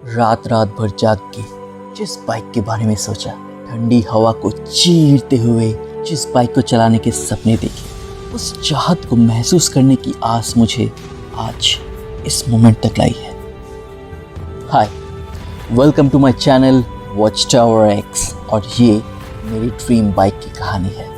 रात रात भर जाग के जिस बाइक के बारे में सोचा, ठंडी हवा को चीरते हुए जिस बाइक को चलाने के सपने देखे, उस चाहत को महसूस करने की आस मुझे आज इस मोमेंट तक लाई है। Hi, welcome to my channel Watch Tower X. और ये मेरी ड्रीम बाइक की कहानी है।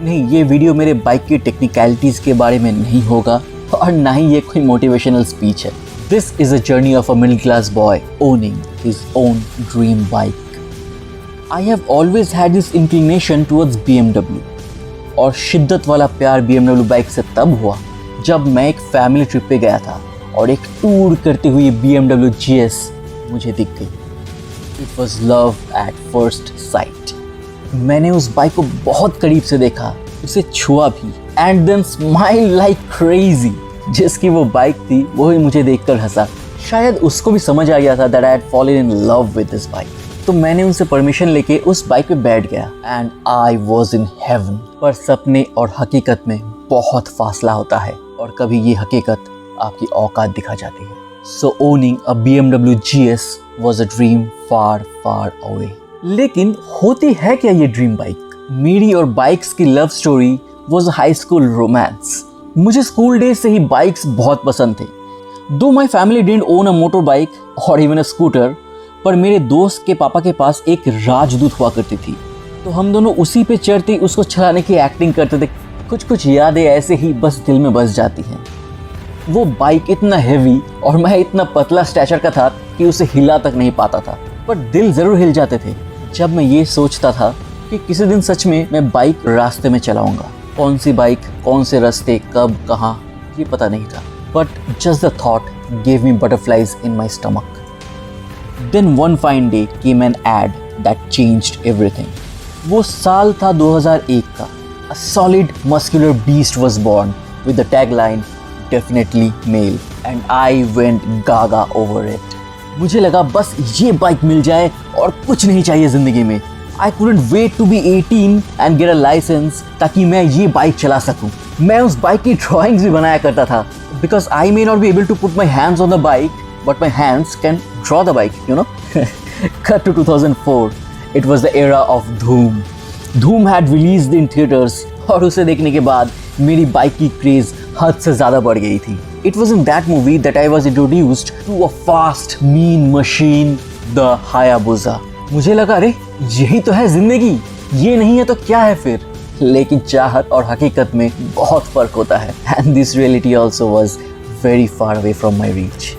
नहीं, ये वीडियो मेरे बाइक की टेक्निकलिटीज़ के बारे में नहीं होगा और ना ही ये कोई मोटिवेशनल स्पीच है। This is a journey of a middle class boy owning his own dream bike. I have always had this inclination towards BMW. और शिद्दत वाला प्यार BMW बाइक से तब हुआ जब मैं एक फैमिली ट्रिप पे गया था और एक टूर करते हुए BMW GS मुझे दिख गई। It was love at first sight. मैंने उस बाइक को बहुत करीब से देखा, उसे छुआ भी, and then smiled like crazy. जिसकी वो बाइक थी वो ही मुझे देखकर हंसा। शायद उसको भी समझ आ गया था that I had fallen in love with this bike. तो मैंने उनसे परमिशन लेके उस बाइक पे बैठ गया and I was in heaven. पर सपने और हकीकत में बहुत फासला होता है और कभी ये हकीकत आपकी औकात दिखा जाती है। So owning a BMW GS was a dream far far away. लेकिन होती है क्या ये ड्रीम बाइक? मेरी और बाइक्स की love story was a high school romance. मुझे स्कूल डेज से ही बाइक्स बहुत पसंद थे। दो my family didn't own a motor bike और इवन अ स्कूटर, पर मेरे दोस्त के पापा के पास एक राजदूत हुआ करती थी, तो हम दोनों उसी पे चढ़ते उसको चलाने की एक्टिंग करते थे। कुछ कुछ यादें ऐसे ही बस दिल में बस जाती हैं। वो बाइक इतना हैवी और मैं इतना पतला स्टैचर का था कि उसे हिला तक नहीं पाता था, पर दिल ज़रूर हिल जाते थे जब मैं ये सोचता था कि किसी दिन सच में मैं बाइक रास्ते में चलाऊँगा। कौन सी बाइक, कौन से रास्ते, कब, कहाँ, ये पता नहीं था, but just the thought gave me butterflies in my stomach. Then one fine day came an ad that changed everything. वो साल था 2001 का। A solid muscular beast was born with the tagline definitely male and I went gaga over it. मुझे लगा बस ये bike मिल जाए और कुछ नहीं चाहिए ज़िंदगी में। I couldn't wait to be 18 and get a license ताकि मैं ये बाइक चला सकूं। मैं उस बाइक की ड्राइंग्स भी बनाया करता था because I may not be able to put my hands on the bike, but my hands can draw the bike, you know. Cut to 2004. It was the era of Dhoom. Dhoom had released in theaters और उसे देखने के बाद मेरी bike की craze हद से ज़्यादा बढ़ गई थी। It was in that movie that I was introduced to a fast, mean machine, the Hayabusa. मुझे लगा अरे यही तो है जिंदगी, ये नहीं है तो क्या है फिर। लेकिन चाहत और हकीकत में बहुत फर्क होता है and this reality also was very far away from my reach.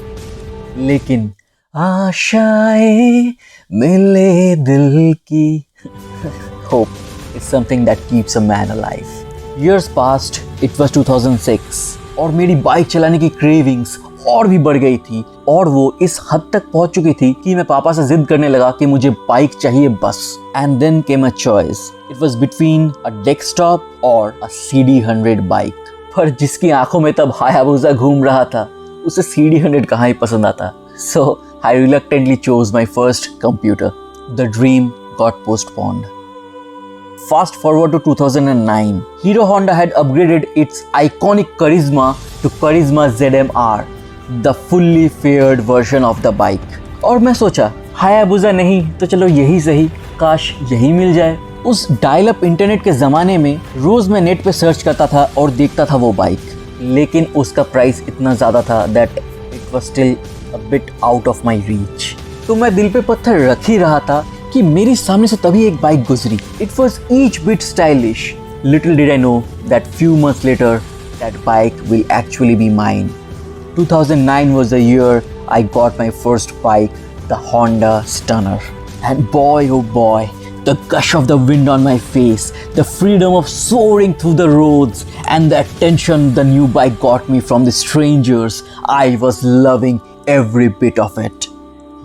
लेकिन आशाएं मिले दिल की hope is something that keeps a man alive. Years passed, it was 2006 और मेरी बाइक चलाने की क्रेविंग्स और भी बढ़ गई थी और वो इस हद तक पहुंच चुकी थी कि मैं पापा से जिद करने लगा कि मुझे बाइक चाहिए बस। And then came a choice. It was between a desktop और अ CD100 बाइक। पर जिसकी आंखों में तब हायाबुसा घूम रहा था उसे CD100 कहाँ ही पसंद आता। So I reluctantly chose my first computer. The dream got postponed. Fast forward to 2009, Hero Honda had upgraded its iconic Karizma to Karizma ZM-R, the fully faired version of the bike. और मैं सोचा Hayabusa नहीं तो चलो यही सही, काश यही मिल जाए। उस डायल अप इंटरनेट के ज़माने में रोज़ मैं नेट पे सर्च करता था और देखता था वो बाइक, लेकिन उसका प्राइस इतना ज़्यादा था that it was still a bit out of my reach. तो मैं दिल पे पत्थर रख ही रहा था कि मेरे सामने से तभी एक बाइक गुजरी। It was each bit stylish. Little did I know that few months later that bike will actually be mine. 2009 was the year I got my first bike, the Honda Stunner. And boy oh boy, the gush of the wind on my face, the freedom of soaring through the roads, and the attention the new bike got me from the strangers, I was loving every bit of it.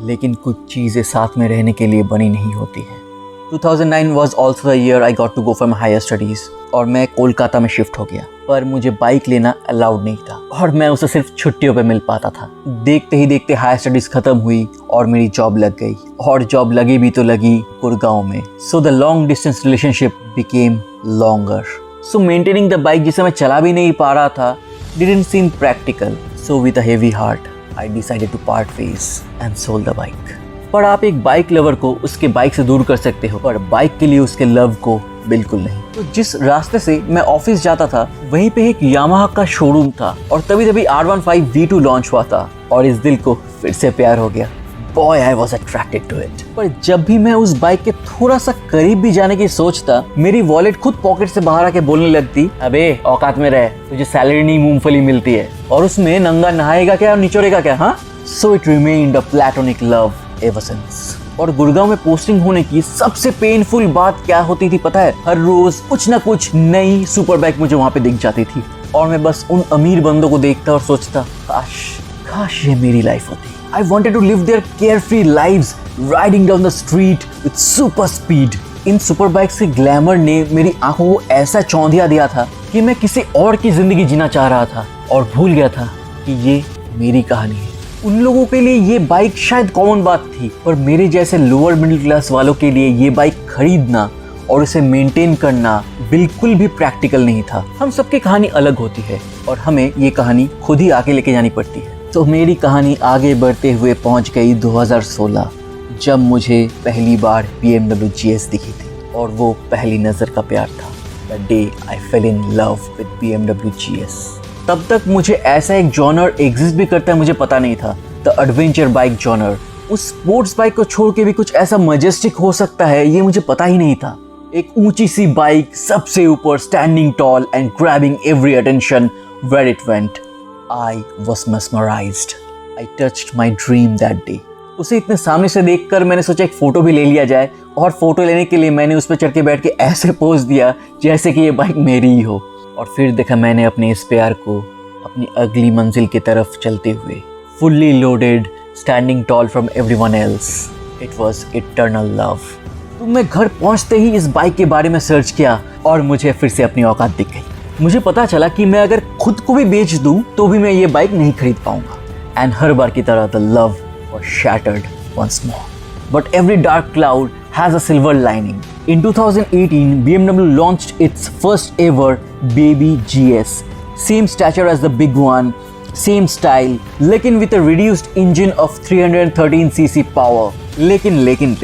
लेकिन कुछ चीज़ें साथ में रहने के लिए बनी नहीं होती हैं। 2009 was also the year I got to go for my higher studies और मैं कोलकाता में शिफ्ट हो गया, पर मुझे बाइक लेना अलाउड नहीं था और मैं उसे सिर्फ छुट्टियों पे मिल पाता था। देखते ही देखते हायर स्टडीज़ ख़त्म हुई और मेरी जॉब लग गई और जॉब लगी भी तो लगी गुड़गांव में। So the long distance relationship became longer. So maintaining the bike जिसे मैं चला भी नहीं पा रहा था didn't seam practical. So with a heavy heart I decided to part ways and sold the bike. पर आप एक बाइक लवर को उसके बाइक से दूर कर सकते हो, पर बाइक के लिए उसके लव को बिल्कुल नहीं। तो जिस रास्ते से मैं ऑफिस जाता था वहीं पे एक यामाहा का शोरूम था और तभी R15 V2 लॉन्च हुआ था और इस दिल को फिर से प्यार हो गया। Boy, I was attracted to it. पर जब भी मैं उस बाइक के थोड़ा सा करीब भी जाने की सोचता, मेरी वॉलेट खुद पॉकेट से बाहर आके बोलने लगती, अबे औकात में रह, तुझे सैलरी नहीं मूंगफली मिलती है और उसमें नंगा नहाएगा क्या और निचोड़ेगा क्या, हाँ? So it remained a platonic love ever since. और गुड़गांव में पोस्टिंग होने की सबसे पेनफुल बात क्या होती थी पता है? हर रोज कुछ ना कुछ नई सुपर बाइक मुझे वहाँ पे दिख जाती थी और मैं बस उन अमीर बंदों को देखता और सोचता, काश ये मेरी लाइफ होती। I wanted to live their carefree lives riding down the street with super speed. In super bikes के ग्लैमर ने मेरी आंखों को ऐसा चौंधिया दिया था कि मैं किसी और की जिंदगी जीना चाह रहा था और भूल गया था कि ये मेरी कहानी है। उन लोगों के लिए ये बाइक शायद कॉमन बात थी, पर मेरे जैसे लोअर मिडिल क्लास वालों के लिए ये बाइक खरीदना और उसे मेंटेन करना बिल्कुल भी प्रैक्टिकल नहीं था। हम सबकी कहानी अलग होती है और हमें ये कहानी खुद ही आगे लेके जानी पड़ती है। तो मेरी कहानी आगे बढ़ते हुए पहुंच गई 2016, जब मुझे पहली बार BMW GS दिखी थी और वो पहली नज़र का प्यार था। The day I fell in love with BMW GS. तब तक मुझे ऐसा एक जॉनर एग्जिस्ट भी करता है मुझे पता नहीं था, द एडवेंचर बाइक जॉनर। उस स्पोर्ट्स बाइक को छोड़ के भी कुछ ऐसा मजेस्टिक हो सकता है ये मुझे पता ही नहीं था। एक ऊंची सी बाइक सबसे ऊपर, standing tall and grabbing every attention where it went. I was mesmerized. I touched my dream that day. उसे इतने सामने से देखकर मैंने सोचा एक फ़ोटो भी ले लिया जाए और फ़ोटो लेने के लिए मैंने उस पर चढ़ के बैठ के ऐसे पोज दिया जैसे कि ये बाइक मेरी ही हो। और फिर देखा मैंने अपने इस प्यार को अपनी अगली मंजिल की तरफ चलते हुए। Fully loaded, standing tall from everyone else. It was eternal love. तो मैं घर पहुँचते ही इस बाइक के बारे में सर्च किया और मुझे फिर से अपनी औकात दिख गई। मुझे पता चला कि मैं अगर खुद को भी बेच दूं तो भी मैं ये बाइक नहीं खरीद पाऊंगा। एंड हर बार की तरह the love was shattered once more. But every dark cloud has a silver lining. In 2018, BMW launched its first ever baby GS. Same stature as the big one, same style, लेकिन with a reduced engine of 313cc power. लेकिन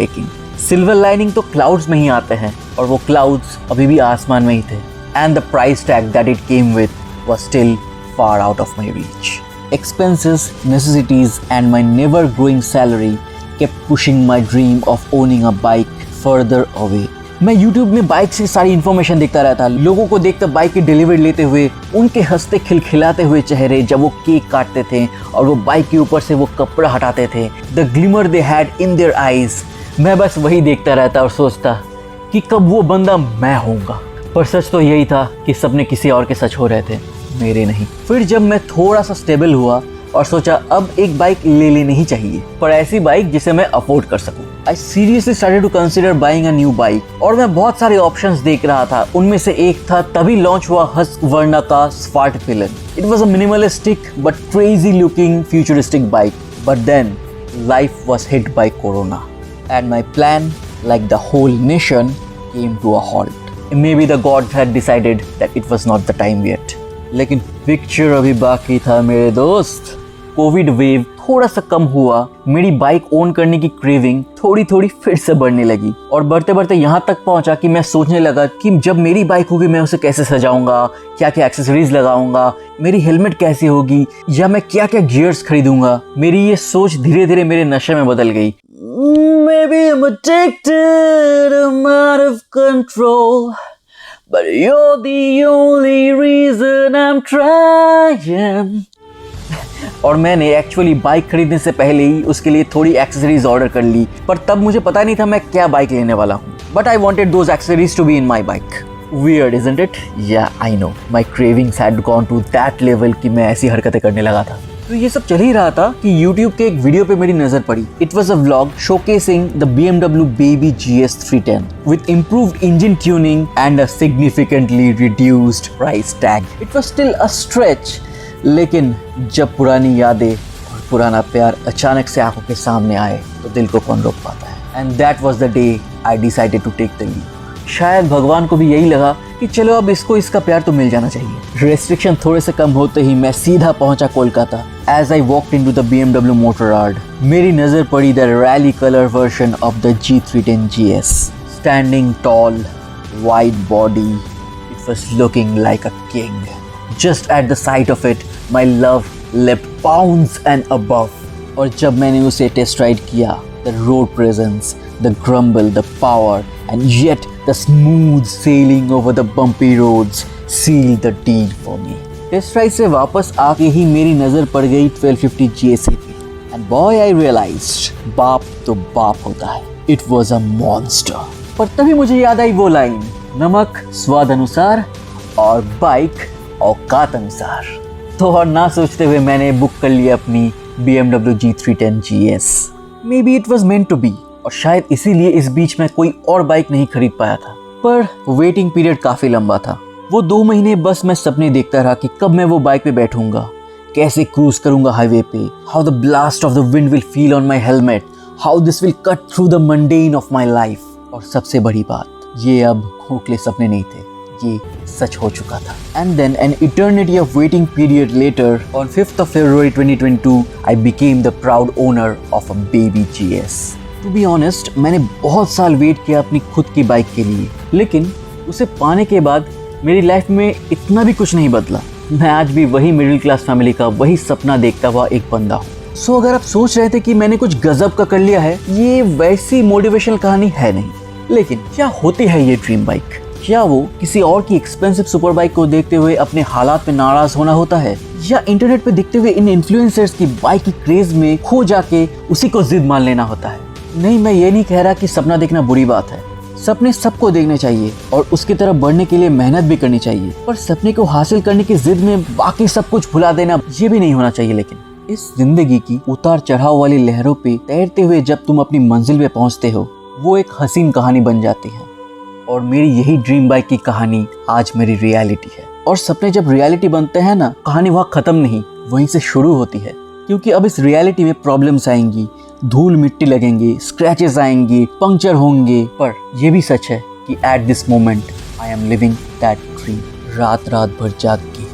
silver lining तो clouds में ही आते हैं और वो clouds अभी भी आसमान में ही थे। And the price tag that it came with was still far out of my reach. Expenses, necessities, and my never-growing salary kept pushing my dream of owning a bike further away. मैं YouTube में bike से सारी information देखता रहता, लोगों को देखता bike की डिलीवरी लेते हुए, उनके हंसते खिलखिलाते हुए चेहरे जब वो केक काटते थे और वो बाइक के ऊपर से वो कपड़ा हटाते थे। The glimmer they had in their eyes. मैं बस वही देखता रहता और सोचता कि कब वो बंदा मैं होऊंगा। पर सच तो यही था कि सपने किसी और के सच हो रहे थे, मेरे नहीं। फिर जब मैं थोड़ा सा स्टेबल हुआ और सोचा अब एक बाइक ले लेनी ही चाहिए, पर ऐसी बाइक जिसे मैं अफोर्ड कर सकूं। I seriously started to consider buying a new bike और मैं बहुत सारे ऑप्शंस देख रहा था। उनमें से एक था तभी लॉन्च हुआ हस्कवर्ना का स्पार्टपिलन। It was a minimalistic but crazy looking futuristic bike. But then life was hit by Corona and my plan, like the whole nation, came to a halt. Maybe the gods had decided that it was not the time yet. लेकिन picture अभी बाकी था मेरे दोस्त। Covid wave थोड़ा सा कम हुआ, मेरी बाइक ओन करने की क्रेविंग थोड़ी थोड़ी फिर से बढ़ने लगी और बढ़ते बढ़ते यहाँ तक पहुँचा कि मैं सोचने लगा कि जब मेरी बाइक होगी मैं उसे कैसे सजाऊंगा, क्या क्या एक्सेसरीज लगाऊंगा, मेरी हेलमेट कैसी होगी या मैं क्या क्या गियर्स खरीदूंगा। मेरी ये सोच धीरे धीरे मेरे नशे में बदल गई। Maybe I'm addicted, I'm out of control, but you're the only reason I'm trying. और मैंने एक्चुअली बाइक खरीदने से पहले ही उसके लिए थोड़ी एक्सेसरीज ऑर्डर कर ली, पर तब मुझे पता नहीं था मैं क्या बाइक लेने वाला हूँ। But I wanted those accessories to be in my bike. Weird, isn't it? Yeah, I know. My cravings had gone to that level कि मैं ऐसी हरकतें करने लगा था। तो ये सब चल ही रहा था कि YouTube के एक वीडियो पे मेरी नजर पड़ी। It was a vlog showcasing the BMW Baby GS 310 with improved engine tuning and a significantly reduced price tag. It was still a stretch, लेकिन जब पुरानी यादें और पुराना प्यार अचानक से आंखों के सामने आए तो दिल को कौन रोक पाता है। And that was the day I decided to take the leap. शायद भगवान को भी यही लगा कि चलो अब इसको इसका प्यार तो मिल जाना चाहिए। रेस्ट्रिक्शन थोड़े से कम होते ही मैं सीधा पहुंचा Kolkata. As I walked into the BMW Motorrad, मेरी नजर पड़ी the rally colour version of the G310 GS। Standing tall, wide body, it was looking like a king. Just at the sight of it my love left pounds and above. और जब मैंने उसे test ride किया, the road presence, the grumble, the power, and yet the smooth sailing over the bumpy roads sealed the deal for me. Test ride से वापस आके ही मेरी नज़र पड़ गई 1250 GSA पे, and boy I realized बाप तो बाप होता है। It was a monster. पर तभी मुझे याद आई वो लाइन, नमक स्वाद अनुसार और बाइक औकात अनुसार। तो और ना सोचते हुए मैंने बुक कर लिया अपनी BMW G310 GS। Maybe it was meant to be, और शायद इसीलिए इस बीच में कोई और बाइक नहीं खरीद पाया था। पर वेटिंग पीरियड काफ़ी लंबा था। वो 2 महीने बस मैं सपने देखता रहा कि कब मैं वो बाइक पे बैठूंगा, कैसे क्रूज करूंगा हाईवे पे, how the blast of the wind will feel on my helmet, how this will cut through the mundane of my life. और सबसे बड़ी बात, ये अब खोखले सपने नहीं थे, ये सच हो चुका था। And then an eternity of waiting period later, on 5th of February 2022, I became the proud owner of a baby GS. To be honest, मैंने बहुत साल वेट किया अपनी खुद की बाइक के लिए, लेकिन उसे पाने के बाद मेरी लाइफ में इतना भी कुछ नहीं बदला। मैं आज भी वही मिडिल क्लास फैमिली का वही सपना देखता हुआ एक बंदा हूँ। सो अगर आप सोच रहे थे कि मैंने कुछ गजब का कर लिया है, ये वैसी मोटिवेशनल कहानी है नहीं। लेकिन क्या होती है ये ड्रीम बाइक? क्या वो किसी और की एक्सपेंसिव सुपर बाइक को देखते हुए अपने हालात में नाराज होना होता है, या इंटरनेट पे दिखते हुए इन इन्फ्लुएंसर्स की बाइक की क्रेज में खो जाके उसी को जिद मान लेना होता है? नहीं, मैं ये नहीं कह रहा कि सपना देखना बुरी बात है। सपने सबको देखने चाहिए और उसकी तरफ बढ़ने के लिए मेहनत भी करनी चाहिए, पर सपने को हासिल करने की जिद में बाकी सब कुछ भुला देना ये भी नहीं होना चाहिए। लेकिन इस जिंदगी की उतार चढ़ाव वाली लहरों पे तैरते हुए जब तुम अपनी मंजिल पे पहुंचते हो, वो एक हसीन कहानी बन जाती है। और मेरी यही ड्रीम बाइक की कहानी आज मेरी रियलिटी है। और सपने जब रियलिटी बनते हैं ना, कहानी वहाँ ख़त्म नहीं, वहीं से शुरू होती है। क्योंकि अब इस रियलिटी में प्रॉब्लम्स आएंगी, धूल मिट्टी लगेंगे, स्क्रैचेस आएंगे, पंक्चर होंगे, पर यह भी सच है कि at this moment I am living that dream. रात रात भर जाग के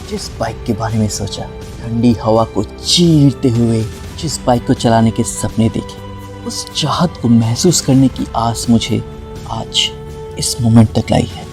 जिस बाइक के बारे में सोचा, ठंडी हवा को चीरते हुए जिस बाइक को चलाने के सपने देखे, उस चाहत को महसूस करने की आस मुझे आज इस मोमेंट तक लाई है।